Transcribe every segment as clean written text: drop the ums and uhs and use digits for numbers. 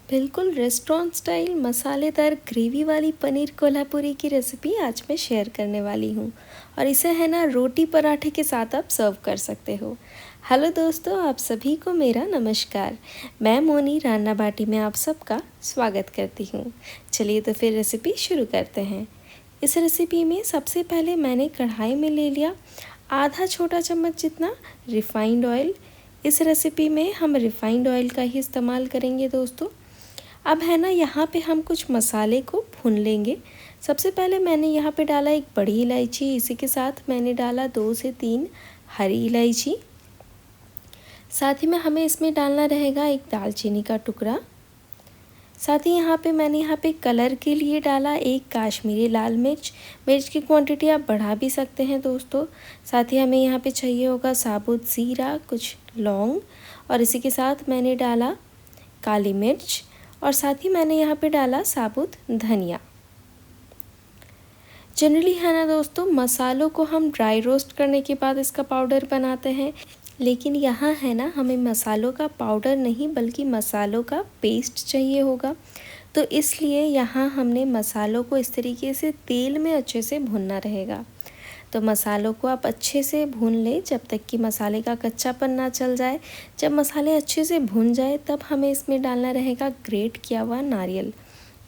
बिल्कुल restaurant style मसालेदार gravy वाली पनीर कोल्हापुरी की रेसिपी आज मैं शेयर करने वाली हूँ। और इसे है ना रोटी पराठे के साथ आप सर्व कर सकते हो। हेलो दोस्तों, आप सभी को मेरा नमस्कार। मैं मोनी रान्ना बाटी में आप सबका स्वागत करती हूँ। चलिए तो फिर रेसिपी शुरू करते हैं। इस रेसिपी में सबसे पहले मैंने कढ़ाई में ले लिया आधा छोटा चम्मच जितना रिफाइंड ऑयल। इस रेसिपी में हम रिफाइंड ऑयल का ही इस्तेमाल करेंगे दोस्तों। अब है ना यहाँ पे हम कुछ मसाले को भून लेंगे। सबसे पहले मैंने यहाँ पे डाला एक बड़ी इलायची, इसी के साथ मैंने डाला 2 से 3 हरी इलायची। साथ ही में हमें इसमें डालना रहेगा एक दालचीनी का टुकड़ा। साथ ही यहाँ पे कलर के लिए डाला एक काश्मीरी लाल मिर्च। मिर्च की क्वांटिटी आप बढ़ा भी सकते हैं दोस्तों। साथ ही हमें यहाँ पे चाहिए होगा साबुत ज़ीरा, कुछ लौंग, और इसी के साथ मैंने डाला काली मिर्च, और साथ ही मैंने यहाँ पे डाला साबुत धनिया। जनरली है ना दोस्तों, मसालों को हम ड्राई रोस्ट करने के बाद इसका पाउडर बनाते हैं, लेकिन यहाँ है ना हमें मसालों का पाउडर नहीं बल्कि मसालों का पेस्ट चाहिए होगा। तो इसलिए यहाँ हमने मसालों को इस तरीके से तेल में अच्छे से भूनना रहेगा। तो मसालों को आप अच्छे से भून लें जब तक कि मसाले का कच्चापन ना चल जाए। जब मसाले अच्छे से भून जाए तब हमें इसमें डालना रहेगा ग्रेट किया हुआ नारियल।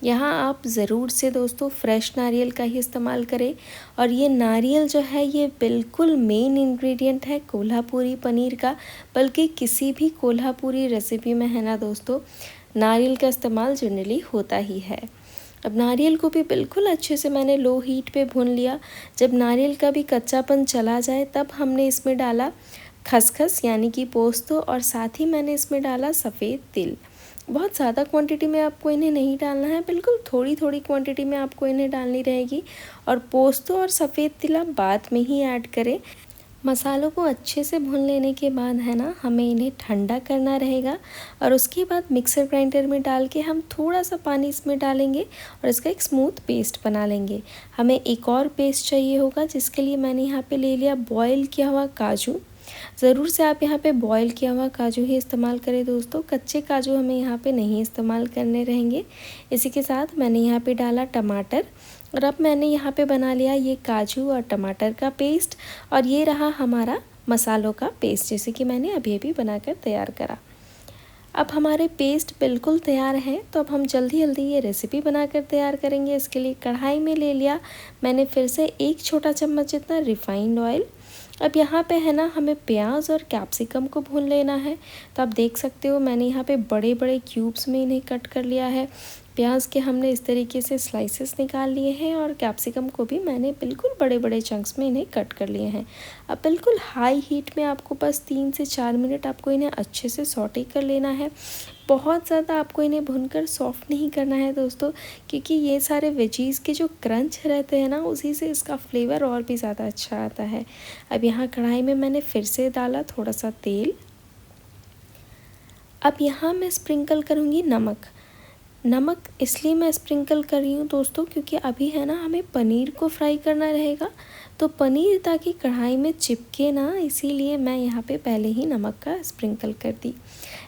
यहाँ आप ज़रूर से दोस्तों फ्रेश नारियल का ही इस्तेमाल करें। और ये नारियल जो है ये बिल्कुल मेन इंग्रेडिएंट है कोल्हापुरी पनीर का, बल्कि किसी भी कोल्हापुरी रेसिपी में है ना दोस्तों नारियल का इस्तेमाल जनरली होता ही है। अब नारियल को भी बिल्कुल अच्छे से मैंने लो हीट पे भून लिया। जब नारियल का भी कच्चापन चला जाए तब हमने इसमें डाला खसखस यानी कि पोस्तो, और साथ ही मैंने इसमें डाला सफ़ेद तिल। बहुत ज़्यादा क्वांटिटी में आपको इन्हें नहीं डालना है, बिल्कुल थोड़ी थोड़ी क्वांटिटी में आपको इन्हें डालनी रहेगी। और पोस्तो और सफ़ेद तिल आप बाद में ही ऐड करें। मसालों को अच्छे से भून लेने के बाद है ना हमें इन्हें ठंडा करना रहेगा, और उसके बाद मिक्सर ग्राइंडर में डाल के हम थोड़ा सा पानी इसमें डालेंगे और इसका एक स्मूथ पेस्ट बना लेंगे। हमें एक और पेस्ट चाहिए होगा, जिसके लिए मैंने यहाँ पे ले लिया बॉयल किया हुआ काजू। ज़रूर से आप यहाँ पे बॉयल किया हुआ काजू ही इस्तेमाल करें दोस्तों, कच्चे काजू हमें यहाँ पे नहीं इस्तेमाल करने रहेंगे। इसी के साथ मैंने यहाँ पे डाला टमाटर, और अब मैंने यहाँ पे बना लिया ये काजू और टमाटर का पेस्ट। और ये रहा हमारा मसालों का पेस्ट, जैसे कि मैंने अभी अभी बनाकर तैयार करा। अब हमारे पेस्ट बिल्कुल तैयार है, तो अब हम जल्दी जल्दी ये रेसिपी बनाकर तैयार करेंगे। इसके लिए कढ़ाई में ले लिया मैंने फिर से एक छोटा चम्मच जितना रिफाइंड ऑयल। अब यहाँ पे है ना हमें प्याज और कैप्सिकम को भून लेना है। तो आप देख सकते हो मैंने यहाँ पे बड़े बड़े क्यूब्स में इन्हें कट कर लिया है। प्याज के हमने इस तरीके से स्लाइसेस निकाल लिए हैं, और कैप्सिकम को भी मैंने बिल्कुल बड़े बड़े चंक्स में इन्हें कट कर लिए हैं। अब बिल्कुल हाई हीट में आपको बस 3 से 4 मिनट आपको इन्हें अच्छे से सॉटे कर लेना है। बहुत ज़्यादा आपको इन्हें भूनकर सॉफ्ट नहीं करना है दोस्तों, क्योंकि ये सारे वेजीज़ के जो क्रंच रहते हैं ना उसी से इसका फ्लेवर और भी ज़्यादा अच्छा आता है। अब यहाँ कढ़ाई में मैंने फिर से डाला थोड़ा सा तेल। अब यहाँ मैं स्प्रिंकल करूँगी नमक। नमक इसलिए मैं स्प्रिंकल कर रही हूँ दोस्तों, क्योंकि अभी है ना हमें पनीर को फ्राई करना रहेगा। तो पनीर ताकि कढ़ाई में चिपके ना, इसीलिए मैं यहाँ पे पहले ही नमक का स्प्रिंकल कर दी।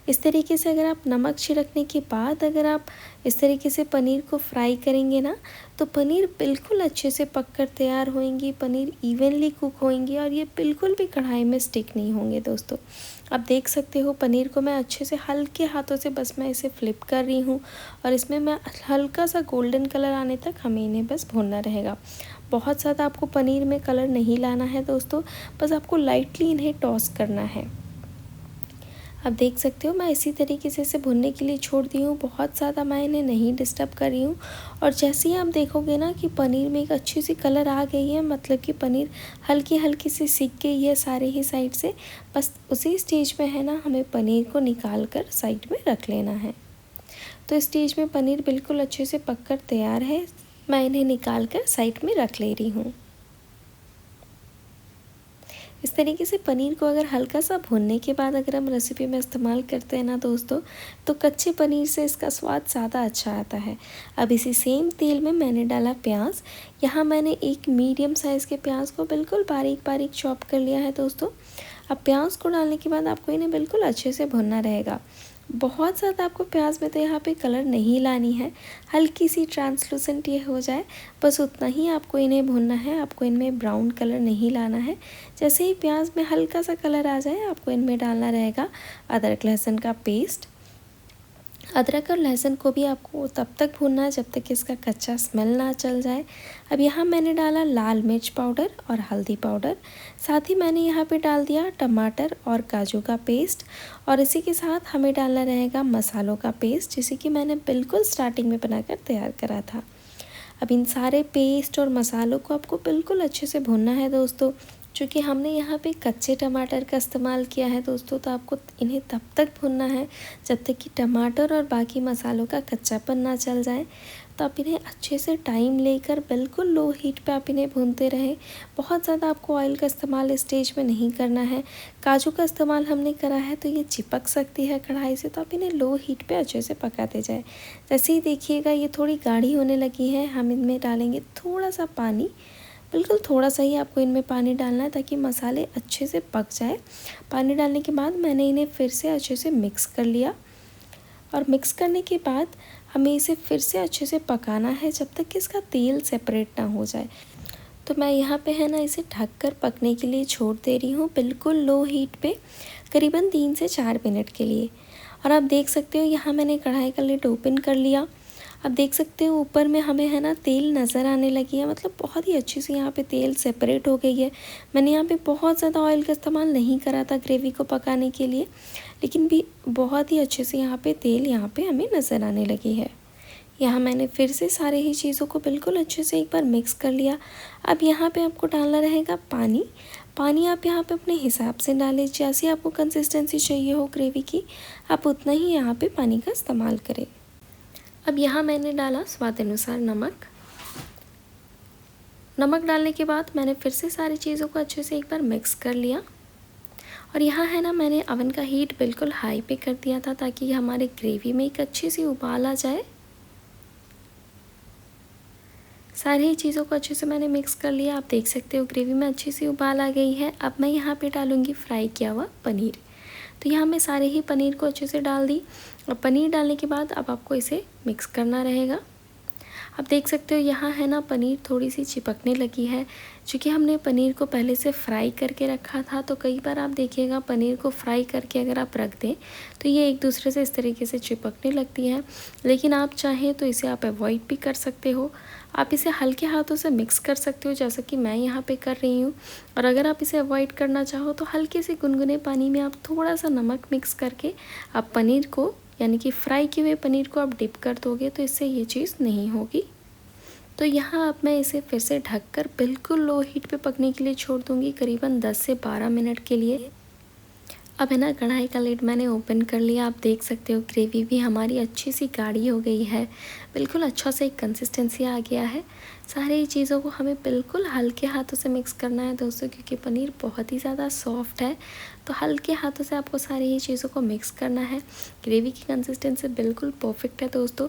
इस तरीके से अगर आप नमक छिड़कने के बाद अगर आप इस तरीके से पनीर को फ्राई करेंगे ना, तो पनीर बिल्कुल अच्छे से पक कर तैयार होएंगी, पनीर इवनली कुक होएंगी, और ये बिल्कुल भी कढ़ाई में स्टिक नहीं होंगे दोस्तों। आप देख सकते हो पनीर को मैं अच्छे से हल्के हाथों से बस मैं इसे फ्लिप कर रही हूँ, और इसमें मैं हल्का सा गोल्डन कलर आने तक हमें इन्हें बस भूनना रहेगा। बहुत ज़्यादा आपको पनीर में कलर नहीं लाना है दोस्तों, बस आपको लाइटली इन्हें टॉस करना है। अब देख सकते हो मैं इसी तरीके से इसे भुनने के लिए छोड़ दी हूँ, बहुत ज़्यादा मैं इन्हें नहीं डिस्टर्ब कर रही हूँ। और जैसे ही आप देखोगे ना कि पनीर में एक अच्छी सी कलर आ गई है, मतलब कि पनीर हल्की हल्की सी सिक गई है सारे ही साइड से, बस उसी स्टेज में है ना हमें पनीर को निकाल कर साइड में रख लेना है। तो इस स्टेज में पनीर बिल्कुल अच्छे से पक कर तैयार है, मैं इन्हें निकाल कर साइड में रख ले रही हूँ। इस तरीके से पनीर को अगर हल्का सा भूनने के बाद अगर हम रेसिपी में इस्तेमाल करते हैं ना दोस्तों, तो कच्चे पनीर से इसका स्वाद ज़्यादा अच्छा आता है। अब इसी सेम तेल में मैंने डाला प्याज। यहाँ मैंने एक मीडियम साइज़ के प्याज को बिल्कुल बारीक बारीक चॉप कर लिया है दोस्तों। अब प्याज को डालने के बाद आपको इन्हें बिल्कुल अच्छे से भुनना रहेगा। बहुत ज़्यादा आपको प्याज में तो यहाँ पे कलर नहीं लानी है, हल्की सी ट्रांसलूसेंट ये हो जाए बस उतना ही आपको इन्हें भूनना है। आपको इनमें ब्राउन कलर नहीं लाना है। जैसे ही प्याज में हल्का सा कलर आ जाए आपको इनमें डालना रहेगा अदरक लहसुन का पेस्ट। अदरक और लहसुन को भी आपको तब तक भूनना है जब तक कि इसका कच्चा स्मेल ना चल जाए। अब यहाँ मैंने डाला लाल मिर्च पाउडर और हल्दी पाउडर, साथ ही मैंने यहाँ पे डाल दिया टमाटर और काजू का पेस्ट, और इसी के साथ हमें डालना रहेगा मसालों का पेस्ट, जिसे कि मैंने बिल्कुल स्टार्टिंग में बनाकर तैयार करा था। अब इन सारे पेस्ट और मसालों को आपको बिल्कुल अच्छे से भूनना है दोस्तों। चूँकि हमने यहाँ पे कच्चे टमाटर का इस्तेमाल किया है दोस्तों, तो आपको इन्हें तब तक भूनना है जब तक कि टमाटर और बाकी मसालों का कच्चापन ना चल जाए। तो आप इन्हें अच्छे से टाइम लेकर बिल्कुल लो हीट पे आप इन्हें भूनते रहें। बहुत ज़्यादा आपको ऑयल का इस्तेमाल इस स्टेज में नहीं करना है। काजू का इस्तेमाल हमने करा है तो ये चिपक सकती है कढ़ाई से, तो आप इन्हें लो हीट पे अच्छे से पकाते जाएँ। जैसे ही देखिएगा ये थोड़ी गाढ़ी होने लगी है, हम इनमें डालेंगे थोड़ा सा पानी। बिल्कुल थोड़ा सा ही आपको इनमें पानी डालना है ताकि मसाले अच्छे से पक जाए। पानी डालने के बाद मैंने इन्हें फिर से अच्छे से मिक्स कर लिया, और मिक्स करने के बाद हमें इसे फिर से अच्छे से पकाना है जब तक कि इसका तेल सेपरेट ना हो जाए। तो मैं यहाँ पे है ना इसे ढककर पकने के लिए छोड़ दे रही हूँ बिल्कुल लो हीट पे, करीबन 3 से 4 मिनट के लिए। और आप देख सकते हो यहाँ मैंने कढ़ाई का लिड ओपन कर लिया। अब देख सकते हो ऊपर में हमें है ना तेल नज़र आने लगी है, मतलब बहुत ही अच्छी से यहाँ पे तेल सेपरेट हो गई है। मैंने यहाँ पे बहुत ज़्यादा ऑयल का इस्तेमाल नहीं करा था ग्रेवी को पकाने के लिए, लेकिन भी बहुत ही अच्छे से यहाँ पे तेल यहाँ पे हमें नज़र आने लगी है। यहाँ मैंने फिर से सारे ही चीज़ों को बिल्कुल अच्छे से एक बार मिक्स कर लिया। अब यहाँ पे आपको डालना रहेगा पानी। पानी आप यहाँ पे अपने हिसाब से डालें, जैसी आपको कंसिस्टेंसी चाहिए हो ग्रेवी की, आप उतना ही यहाँ पे पानी का इस्तेमाल करें। अब यहाँ मैंने डाला स्वाद अनुसार नमक। नमक डालने के बाद मैंने फिर से सारी चीज़ों को अच्छे से एक बार मिक्स कर लिया। और यहाँ है ना मैंने अवन का हीट बिल्कुल हाई पे कर दिया था ताकि हमारे ग्रेवी में एक अच्छी सी उबाल आ जाए। सारी ही चीज़ों को अच्छे से मैंने मिक्स कर लिया। आप देख सकते हो ग्रेवी में अच्छी सी उबाल आ गई है। अब मैं यहाँ पे डालूँगी फ्राई किया हुआ पनीर। तो यहाँ मैं सारे ही पनीर को अच्छे से डाल दी, और पनीर डालने के बाद अब आपको इसे मिक्स करना रहेगा। अब देख सकते हो यहाँ है ना पनीर थोड़ी सी चिपकने लगी है, क्योंकि हमने पनीर को पहले से फ्राई करके रखा था। तो कई बार आप देखिएगा पनीर को फ्राई करके अगर आप रख दें तो ये एक दूसरे से इस तरीके से चिपकने लगती है, लेकिन आप चाहें तो इसे आप अवॉइड भी कर सकते हो। आप इसे हल्के हाथों से मिक्स कर सकते हो जैसा कि मैं यहाँ पे कर रही हूँ। और अगर आप इसे अवॉइड करना चाहो तो हल्के से गुनगुने पानी में आप थोड़ा सा नमक मिक्स करके आप पनीर को, यानी कि फ्राई किए हुए पनीर को आप डिप कर दोगे, तो इससे ये चीज़ नहीं होगी। तो यहाँ अब मैं इसे फिर से ढककर बिल्कुल लो हीट पे पकने के लिए छोड़ दूँगी करीबन 10 से 12 मिनट के लिए। अब है ना कढ़ाई का लिड मैंने ओपन कर लिया। आप देख सकते हो ग्रेवी भी हमारी अच्छी सी गाढ़ी हो गई है, बिल्कुल अच्छा सा एक कंसिस्टेंसी आ गया है। सारी चीज़ों को हमें बिल्कुल हल्के हाथों से मिक्स करना है दोस्तों, क्योंकि पनीर बहुत ही ज़्यादा सॉफ्ट है। तो हल्के हाथों से आपको सारी ही चीज़ों को मिक्स करना है। ग्रेवी की कंसिस्टेंसी बिल्कुल परफेक्ट है दोस्तों।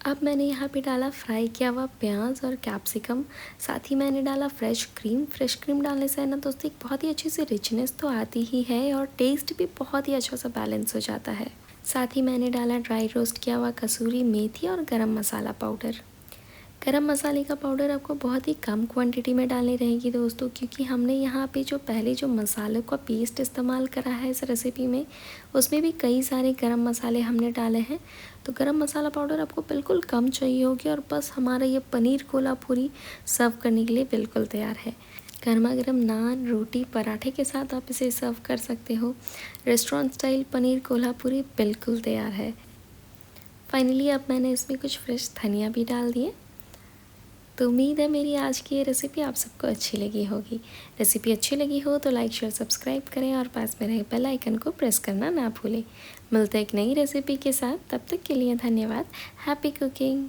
अब मैंने यहाँ पे डाला फ्राई किया हुआ प्याज और कैप्सिकम, साथ ही मैंने डाला फ्रेश क्रीम। फ्रेश क्रीम डालने से है ना दोस्तों एक बहुत ही अच्छी सी रिचनेस तो आती ही है, और टेस्ट भी बहुत ही अच्छा सा बैलेंस हो जाता है। साथ ही मैंने डाला ड्राई रोस्ट किया हुआ कसूरी मेथी और गरम मसाला पाउडर। गरम मसाले का पाउडर आपको बहुत ही कम क्वांटिटी में डालनी रहेगी दोस्तों, क्योंकि हमने यहाँ पे जो पहले जो मसालों का पेस्ट इस्तेमाल करा है इस रेसिपी में, उसमें भी कई सारे गरम मसाले हमने डाले हैं। तो गरम मसाला पाउडर आपको बिल्कुल कम चाहिए होगी, और बस हमारा ये पनीर कोल्हापुरी सर्व करने के लिए बिल्कुल तैयार है। गर्मा गर्म नान, रोटी, पराठे के साथ आप इसे सर्व कर सकते हो। रेस्टोरेंट स्टाइल पनीर कोल्हापुरी बिल्कुल तैयार है। फाइनली अब मैंने इसमें कुछ फ्रेश धनिया भी डाल दिए। तो उम्मीद है मेरी आज की ये रेसिपी आप सबको अच्छी लगी होगी। रेसिपी अच्छी लगी हो तो लाइक शेयर सब्सक्राइब करें, और पास में रहे बेल आइकन को प्रेस करना ना भूलें। मिलते हैं एक नई रेसिपी के साथ, तब तक के लिए धन्यवाद। Happy cooking.